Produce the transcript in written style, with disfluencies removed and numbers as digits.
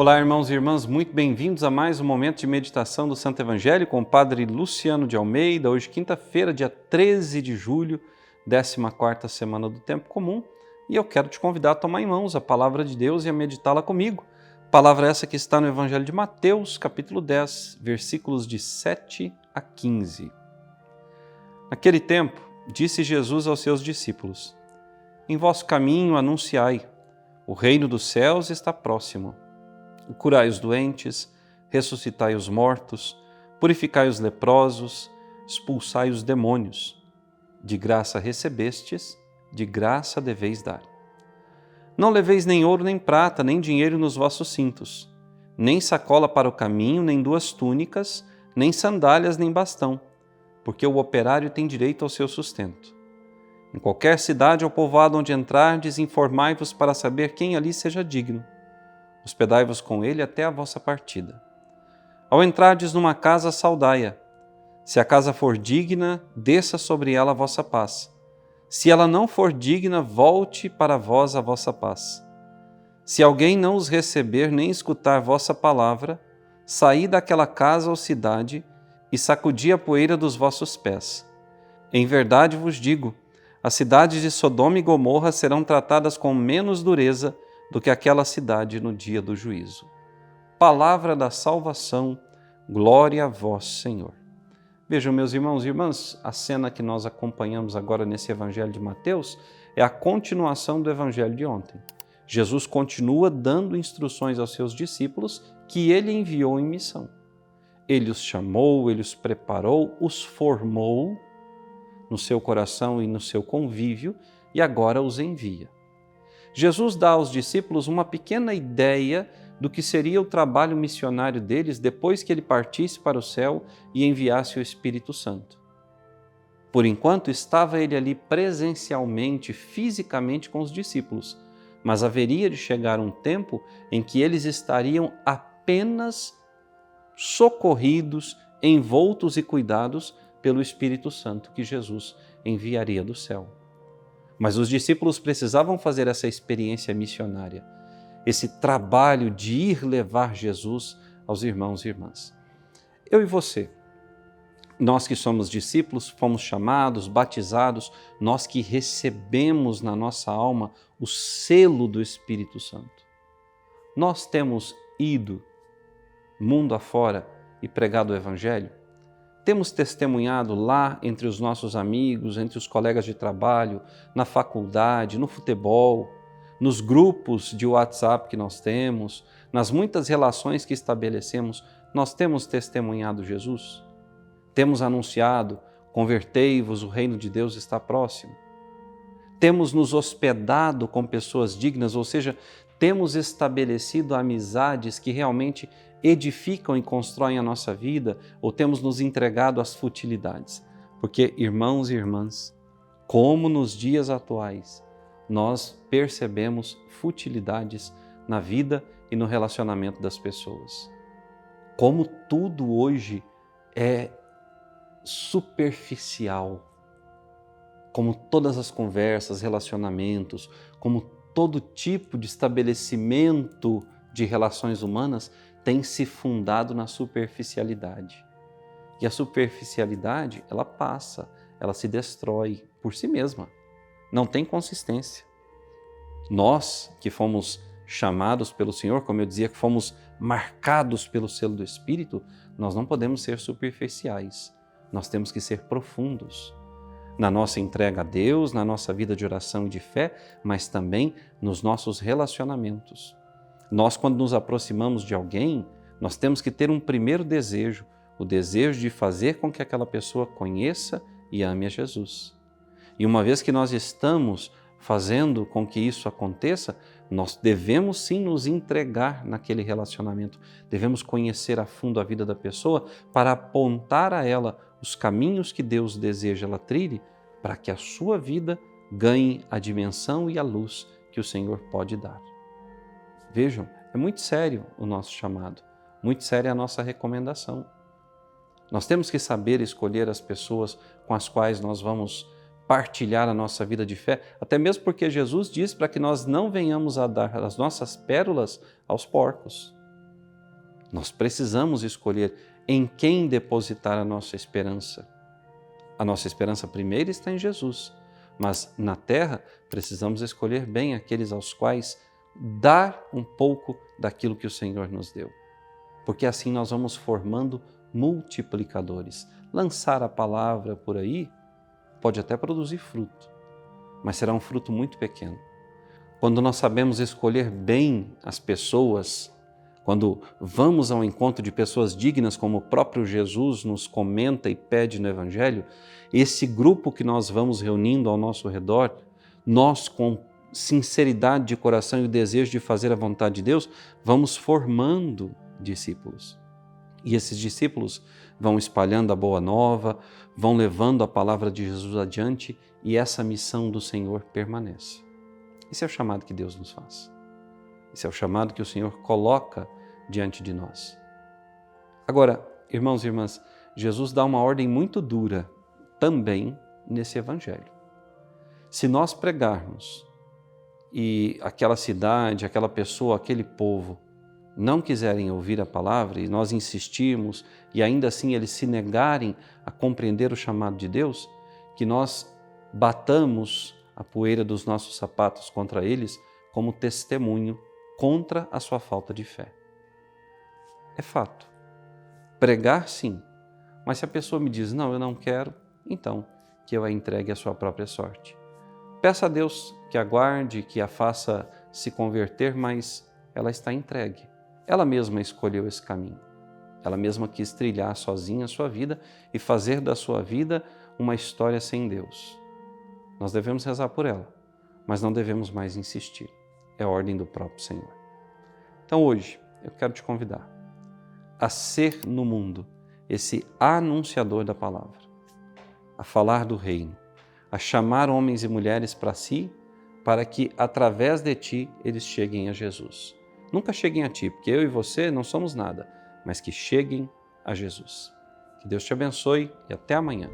Olá, irmãos e irmãs, muito bem-vindos a mais um momento de meditação do Santo Evangelho com o Padre Luciano de Almeida. Hoje, quinta-feira, dia 13 de julho, 14ª semana do Tempo Comum, e eu quero te convidar a tomar em mãos a Palavra de Deus e a meditá-la comigo. Palavra essa que está no Evangelho de Mateus, capítulo 10, versículos de 7 a 15. Naquele tempo, disse Jesus aos seus discípulos: Em vosso caminho anunciai, o reino dos céus está próximo. Curai os doentes, ressuscitai os mortos, purificai os leprosos, expulsai os demônios. De graça recebestes, de graça deveis dar. Não leveis nem ouro nem prata, nem dinheiro nos vossos cintos, nem sacola para o caminho, nem 2 túnicas, nem sandálias, nem bastão, porque o operário tem direito ao seu sustento. Em qualquer cidade ou povoado onde entrardes, informai-vos para saber quem ali seja digno. Hospedai-vos com ele até a vossa partida. Ao entrardes numa casa, saudai-a. Se a casa for digna, desça sobre ela a vossa paz. Se ela não for digna, volte para vós a vossa paz. Se alguém não os receber nem escutar vossa palavra, saí daquela casa ou cidade e sacudi a poeira dos vossos pés. Em verdade vos digo, as cidades de Sodoma e Gomorra serão tratadas com menos dureza do que aquela cidade no dia do juízo. Palavra da salvação, glória a vós, Senhor. Vejam, meus irmãos e irmãs, a cena que nós acompanhamos agora nesse Evangelho de Mateus é a continuação do Evangelho de ontem. Jesus continua dando instruções aos seus discípulos que ele enviou em missão. Ele os chamou, ele os preparou, os formou no seu coração e no seu convívio e agora os envia. Jesus dá aos discípulos uma pequena ideia do que seria o trabalho missionário deles depois que ele partisse para o céu e enviasse o Espírito Santo. Por enquanto, estava ele ali presencialmente, fisicamente com os discípulos, mas haveria de chegar um tempo em que eles estariam apenas socorridos, envoltos e cuidados pelo Espírito Santo que Jesus enviaria do céu. Mas os discípulos precisavam fazer essa experiência missionária, esse trabalho de ir levar Jesus aos irmãos e irmãs. Eu e você, nós que somos discípulos, fomos chamados, batizados, nós que recebemos na nossa alma o selo do Espírito Santo. Nós temos ido mundo afora e pregado o Evangelho? Temos testemunhado lá entre os nossos amigos, entre os colegas de trabalho, na faculdade, no futebol, nos grupos de WhatsApp que nós temos, nas muitas relações que estabelecemos, nós temos testemunhado Jesus? Temos anunciado, convertei-vos, o reino de Deus está próximo? Temos nos hospedado com pessoas dignas, ou seja, temos estabelecido amizades que realmente edificam e constroem a nossa vida, ou temos nos entregado às futilidades? Porque, irmãos e irmãs, como nos dias atuais, nós percebemos futilidades na vida e no relacionamento das pessoas. Como tudo hoje é superficial, como todas as conversas, relacionamentos, como todo tipo de estabelecimento de relações humanas tem se fundado na superficialidade. E a superficialidade, ela passa, ela se destrói por si mesma. Não tem consistência. Nós que fomos chamados pelo Senhor, como eu dizia, que fomos marcados pelo selo do Espírito, nós não podemos ser superficiais. Nós temos que ser profundos na nossa entrega a Deus, na nossa vida de oração e de fé, mas também nos nossos relacionamentos. Nós, quando nos aproximamos de alguém, nós temos que ter um primeiro desejo, o desejo de fazer com que aquela pessoa conheça e ame a Jesus. E uma vez que nós estamos fazendo com que isso aconteça, nós devemos sim nos entregar naquele relacionamento, devemos conhecer a fundo a vida da pessoa para apontar a ela os caminhos que Deus deseja ela trilhe, para que a sua vida ganhe a dimensão e a luz que o Senhor pode dar. Vejam, é muito sério o nosso chamado, muito séria a nossa recomendação. Nós temos que saber escolher as pessoas com as quais nós vamos partilhar a nossa vida de fé, até mesmo porque Jesus diz para que nós não venhamos a dar as nossas pérolas aos porcos. Nós precisamos escolher em quem depositar a nossa esperança. A nossa esperança primeira está em Jesus, mas na terra precisamos escolher bem aqueles aos quais dar um pouco daquilo que o Senhor nos deu. Porque assim nós vamos formando multiplicadores. Lançar a palavra por aí pode até produzir fruto, mas será um fruto muito pequeno. Quando nós sabemos escolher bem as pessoas, quando vamos ao encontro de pessoas dignas, como o próprio Jesus nos comenta e pede no Evangelho, esse grupo que nós vamos reunindo ao nosso redor, nós com sinceridade de coração e o desejo de fazer a vontade de Deus, vamos formando discípulos. E esses discípulos vão espalhando a boa nova, vão levando a palavra de Jesus adiante e essa missão do Senhor permanece. Esse é o chamado que Deus nos faz. Esse é o chamado que o Senhor coloca diante de nós. Agora, irmãos e irmãs, Jesus dá uma ordem muito dura também nesse Evangelho. Se nós pregarmos e aquela cidade, aquela pessoa, aquele povo não quiserem ouvir a palavra e nós insistirmos e ainda assim eles se negarem a compreender o chamado de Deus, que nós batamos a poeira dos nossos sapatos contra eles como testemunho contra a sua falta de fé. É fato. Pregar sim, mas se a pessoa me diz, não, eu não quero, então que eu a entregue à sua própria sorte. Peça a Deus que aguarde, que a faça se converter, mas ela está entregue. Ela mesma escolheu esse caminho. Ela mesma quis trilhar sozinha a sua vida e fazer da sua vida uma história sem Deus. Nós devemos rezar por ela, mas não devemos mais insistir. É a ordem do próprio Senhor. Então hoje eu quero te convidar a ser no mundo esse anunciador da palavra, a falar do reino, a chamar homens e mulheres para si, para que através de ti eles cheguem a Jesus. Nunca cheguem a ti, porque eu e você não somos nada, mas que cheguem a Jesus. Que Deus te abençoe e até amanhã.